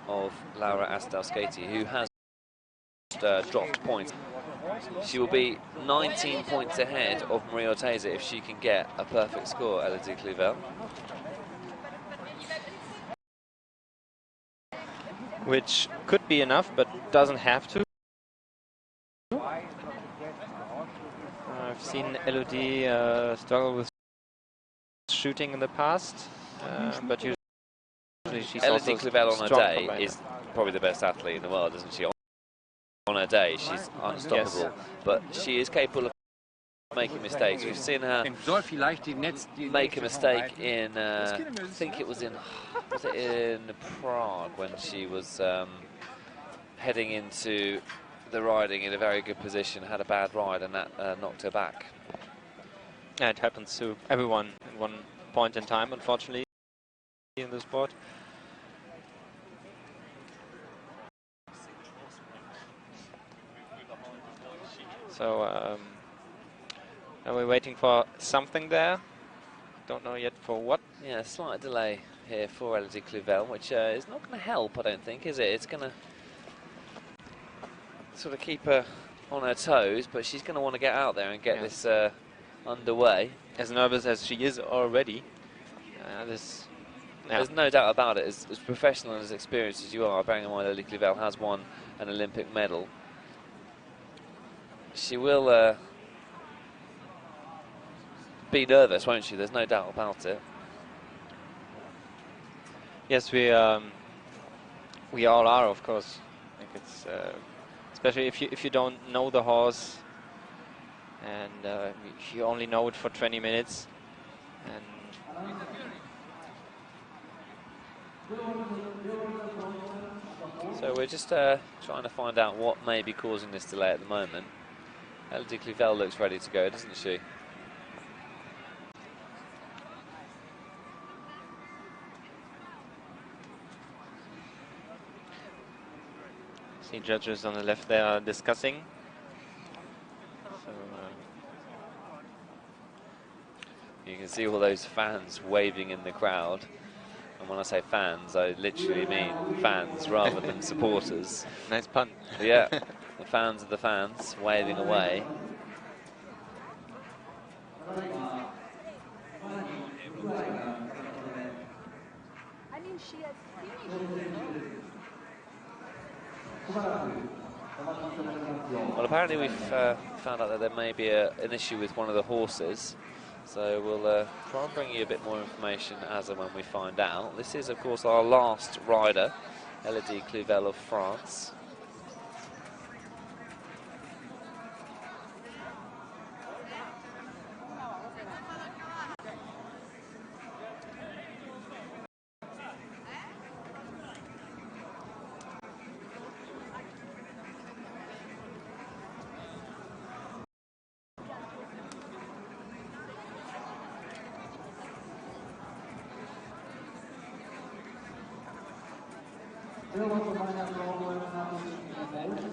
of Laura Astelskati, who has dropped points. She will be 19 points ahead of Maria Orteza if she can get a perfect score, Elodie Cluvel. Which could be enough, but doesn't have to. I've seen Elodie struggle with shooting in the past, but usually she's Elodie also Cluvel on her day combiner. is probably the best athlete in the world, isn't she? On her day, she's unstoppable, yes. But she is capable of making mistakes. We've seen her make a mistake in, I think it was in Prague when she was heading into the riding in a very good position, had a bad ride, and that knocked her back. Yeah, it happens to everyone at one point in time, unfortunately, in the sport. So are we waiting for something there? Don't know yet for what. Yeah, a slight delay here for Elodie Cluvel, which is not going to help, I don't think, is it? It's going to sort of keep her on her toes, but she's going to want to get out there and get this underway. As nervous as she is already, there's no doubt about it. As professional and as experienced as you are, bearing in mind Elodie Cluvel has won an Olympic medal, she will be nervous, won't she? There's no doubt about it. Yes, we all are, of course. I think it's especially if you don't know the horse and you only know it for 20 minutes. And so we're just trying to find out what may be causing this delay at the moment. Elodie Cluvel looks ready to go, doesn't she? see judges on the left there are discussing. So, you can see all those fans waving in the crowd. And when I say fans, I literally mean fans rather than supporters. Nice pun. Yeah, the fans of the fans waving away. I mean, she has finished. Well, apparently we've found out that there may be an issue with one of the horses. So we'll try and bring you a bit more information as and when we find out. This is, of course, our last rider, Elodie Cluvel of France.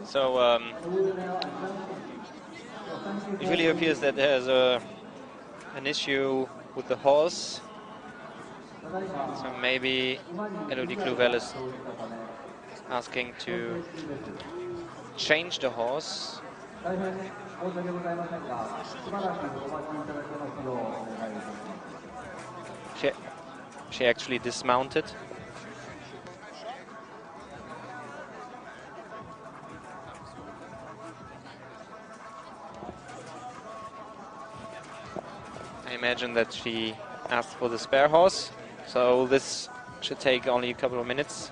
So it really appears that there's an issue with the horse. So maybe Elodie Cluvel is asking to change the horse. She actually dismounted. I imagine that she asked for the spare horse, so this should take only a couple of minutes,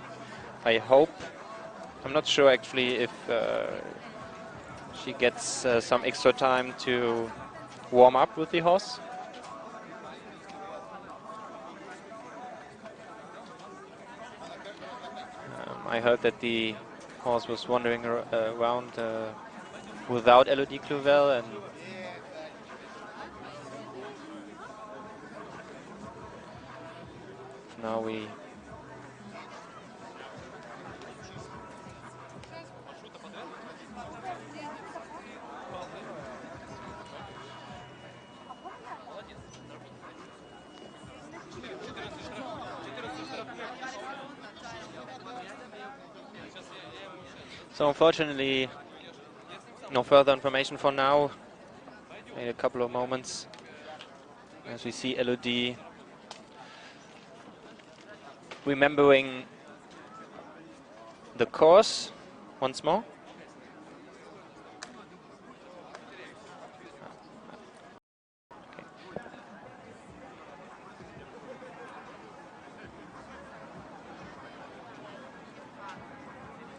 I hope. I'm not sure actually if she gets some extra time to warm up with the horse. I heard that the horse was wandering around without Elodie Cluvel, and now we So unfortunately, no further information for now. In a couple of moments, as we see Elodie remembering the course once more.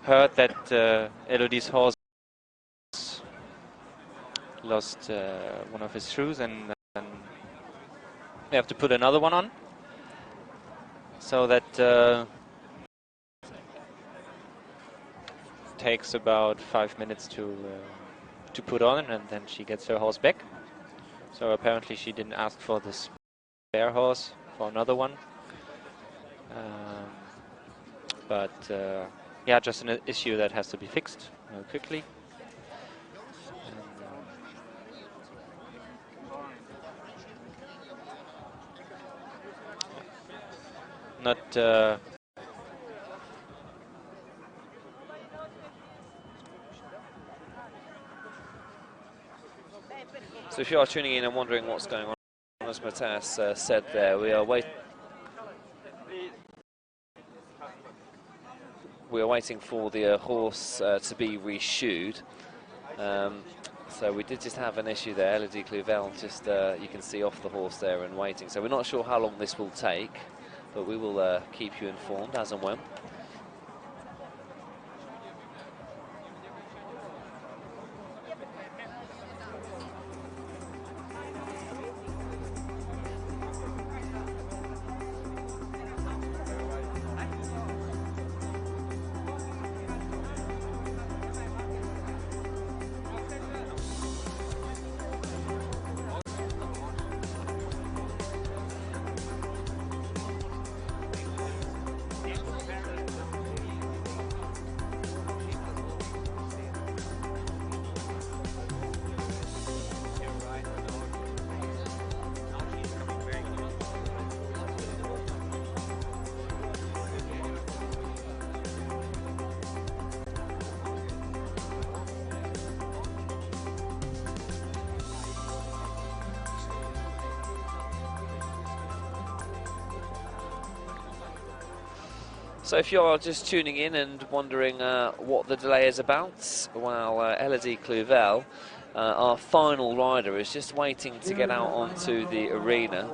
Heard that Elodie's horse lost one of his shoes, and then we have to put another one on, so that takes about 5 minutes to put on, and then she gets her horse back. So apparently she didn't ask for the spare horse, for another one. But yeah, just an issue that has to be fixed quickly. Not So if you are tuning in and wondering what's going on, as Matthias said there, we are waiting for the horse to be reshoed. So we did just have an issue there. Elodie Clouvel just, you can see off the horse there and waiting. So we're not sure how long this will take, but we will keep you informed as and when. So if you're just tuning in and wondering what the delay is about, well, Elodie Clouvel, our final rider, is just waiting to get out onto the arena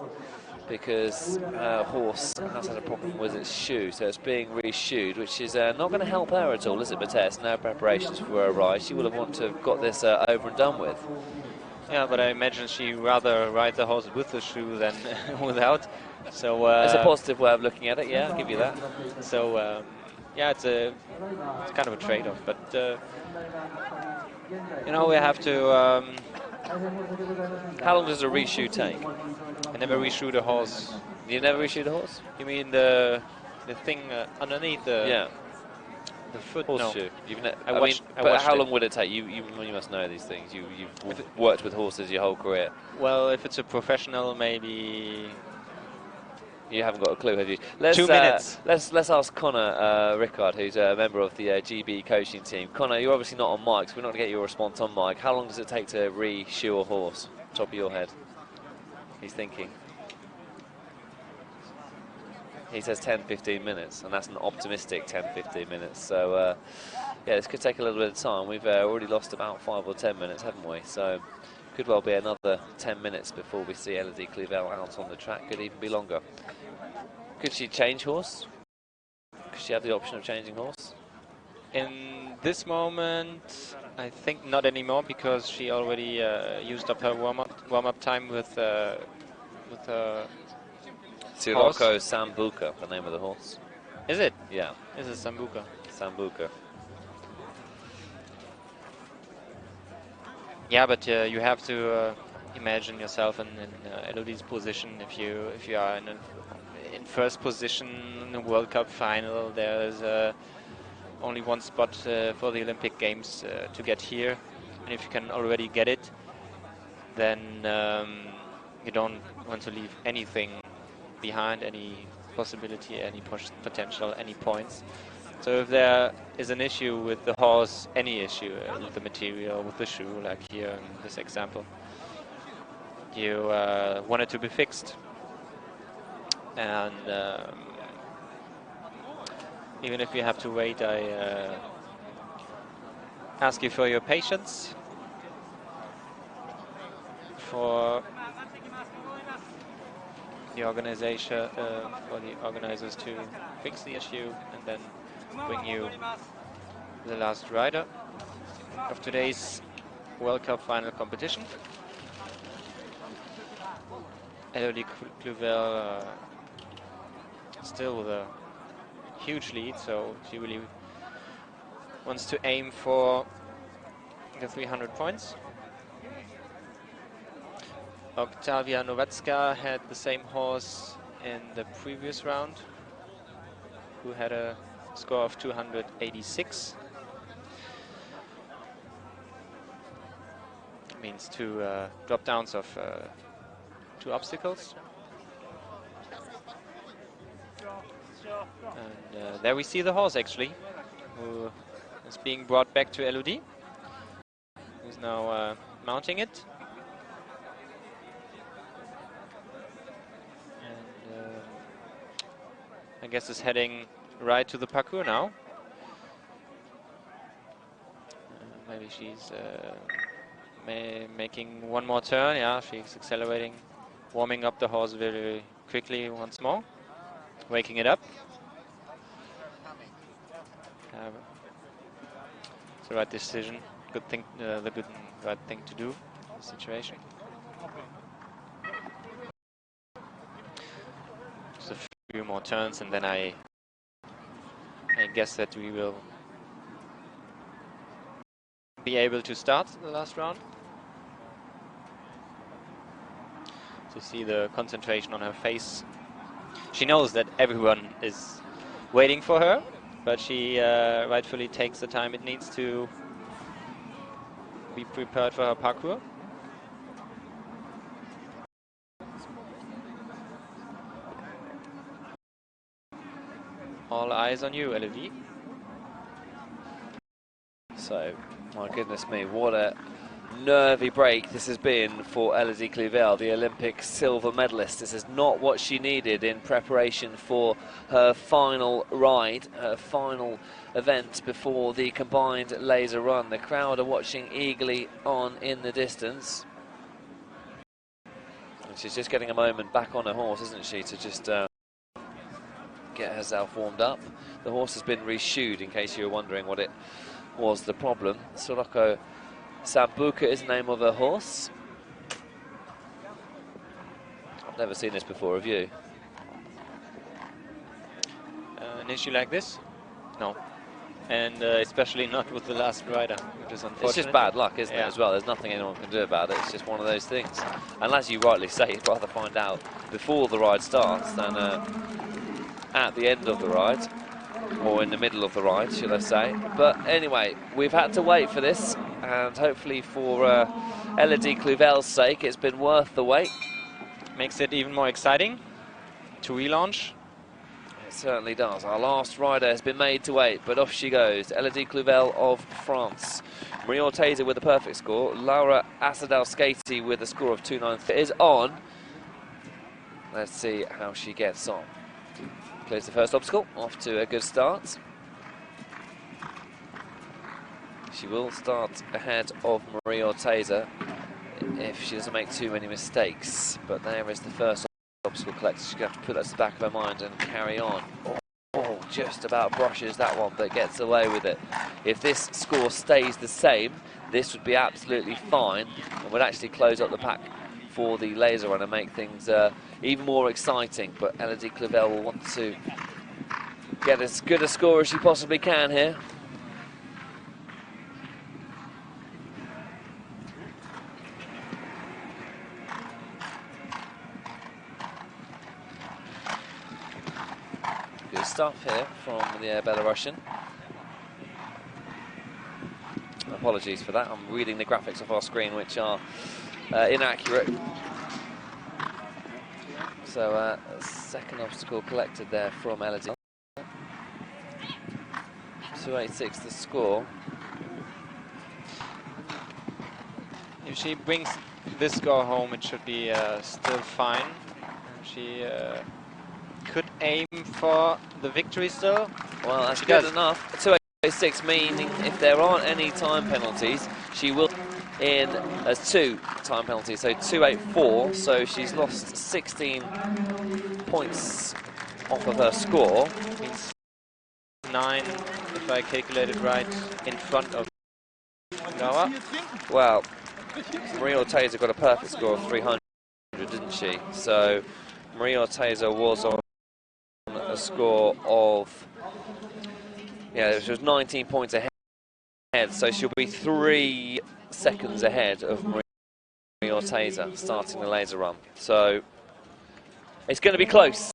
because her horse has had a problem with its shoe, so it's being reshoed, which is not going to help her at all, is it, Bates? No preparations for her ride. She will have wanted to have got this over and done with. yeah, but I imagine she rather ride the horse with the shoe than without. So It's a positive way of looking at it, yeah, I'll give you that. So yeah, it's kind of a trade-off, but you know, we have to. How long does a reshoe take? I never reshoot a horse. You never reshoot a horse? You mean the thing underneath the the foot? Horseshoe. No. I mean, but how long would it take? You must know these things. You've worked with horses your whole career. Well, if it's a professional, maybe. You haven't got a clue, have you? 2 minutes. Let's ask Connor Rickard, who's a member of the GB coaching team. Connor, you're obviously not on mic, so we're not going to get your response on mic. How long does it take to reshoe a horse? Top of your head. He's thinking. He says 10-15 minutes, and that's an optimistic 10-15 minutes. So, yeah, this could take a little bit of time. We've already lost about 5 or 10 minutes, haven't we? So, could well be another 10 minutes before we see Elodie Clouvel out on the track. Could even be longer. Could she change horse? Could she have the option of changing horse? In this moment, I think not anymore, because she already used up her warm-up time with Sirocco Sambuca, the name of the horse. Is it? Yeah. Is it Sambuca? Sambuca. Yeah, but you have to imagine yourself in Elodie's position. If you are in first position in the World Cup final, there's only one spot for the Olympic Games to get here, and if you can already get it, then you don't want to leave anything behind, any possibility, any potential, any points. So if there is an issue with the horse, any issue with the material, with the shoe, like here in this example, you want it to be fixed. And even if you have to wait, I ask you for your patience, for the organization, for the organizers to fix the issue and then bring you the last rider of today's World Cup final competition. Elodie Cluvel still with a huge lead, so she really wants to aim for the 300 points. Octavia Nowacka had the same horse in the previous round, who had a score of 286. Means two drop downs of 2 obstacles. And there we see the horse actually, who is being brought back to Elodie, who's now mounting it. And I guess is heading right to the parcours now. Maybe she's making one more turn. Yeah, she's accelerating, warming up the horse very quickly once more, waking it up. It's the right decision. Good thing, the good right thing to do in the situation. Just a few more turns, and then I guess that we will be able to start the last round. To see the concentration on her face. She knows that everyone is waiting for her, but she rightfully takes the time it needs to be prepared for her parcours. All eyes on you, Elodie. So, my goodness me, what a nervy break this has been for Elodie Cluvel, the Olympic silver medalist. This is not what she needed in preparation for her final ride, her final event before the combined laser run. The crowd are watching eagerly on in the distance. And she's just getting a moment back on her horse, isn't she, to just get herself warmed up. The horse has been reshoed, in case you were wondering what it was the problem. Soroko Sambuca is the name of her horse. I've never seen this before, have you? An issue like this? No. And especially not with the last rider, which is unfortunate. It's just bad luck, isn't it, as well? There's nothing anyone can do about it. It's just one of those things. And as you rightly say, you'd rather find out before the ride starts than at the end of the ride, or in the middle of the ride, should I say. But anyway, we've had to wait for this, and hopefully for Elodie Cluvel's sake, it's been worth the wait. Makes it even more exciting to relaunch. It certainly does. Our last rider has been made to wait, but off she goes. Elodie Cluvel of France. Marie Orteza with a perfect score. Laura Asadal-Skaty with a score of 2.93 is on. Let's see how she gets on. Clears the first obstacle, off to a good start. She will start ahead of Marie Orteza if she doesn't make too many mistakes. But there is the first obstacle collected. She's going to have to put that to the back of her mind and carry on. Oh, just about brushes that one, but gets away with it. If this score stays the same, this would be absolutely fine and would actually close up the pack for the laser run and make things even more exciting. But Elodie Cluvel will want to get as good a score as she possibly can here. Good stuff here from the Belarusian. Apologies for that, I'm reading the graphics off our screen which are inaccurate. So second obstacle collected there from Elodie. 286 the score. If she brings this score home, it should be still fine. She could aim for the victory still. Well, that's She good does. enough. 286, meaning if there aren't any time penalties, she will in as 2 time penalties, so 284. So she's lost 16 points off of her score. Means 9, if I calculated right, in front of Noah. Well, Maria Orteza got a perfect score of 300, didn't she? So Maria Orteza was on a score of, yeah, she was 19 points ahead, so she'll be 3 seconds ahead of Maria Orteza starting the laser run. So it's going to be close.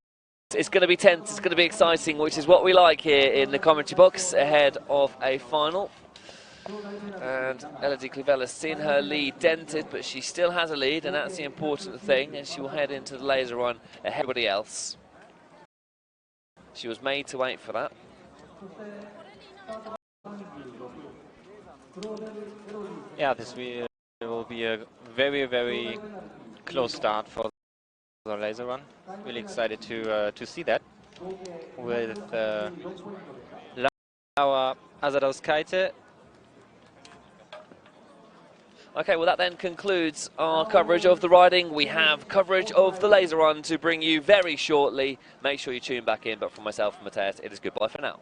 It's going to be tense. It's going to be exciting, which is what we like here in the commentary box ahead of a final. And Elodie Clivelle has seen her lead dented, but she still has a lead, and that's the important thing. And she will head into the laser run ahead of everybody else. She was made to wait for that. Yeah, this will be a very, very close start for the laser run. Really excited to see that with Laura Asadowskaite. Okay, well that then concludes our coverage of the riding. We have coverage of the laser run to bring you very shortly. Make sure you tune back in, but for myself and Matthias, it is goodbye for now.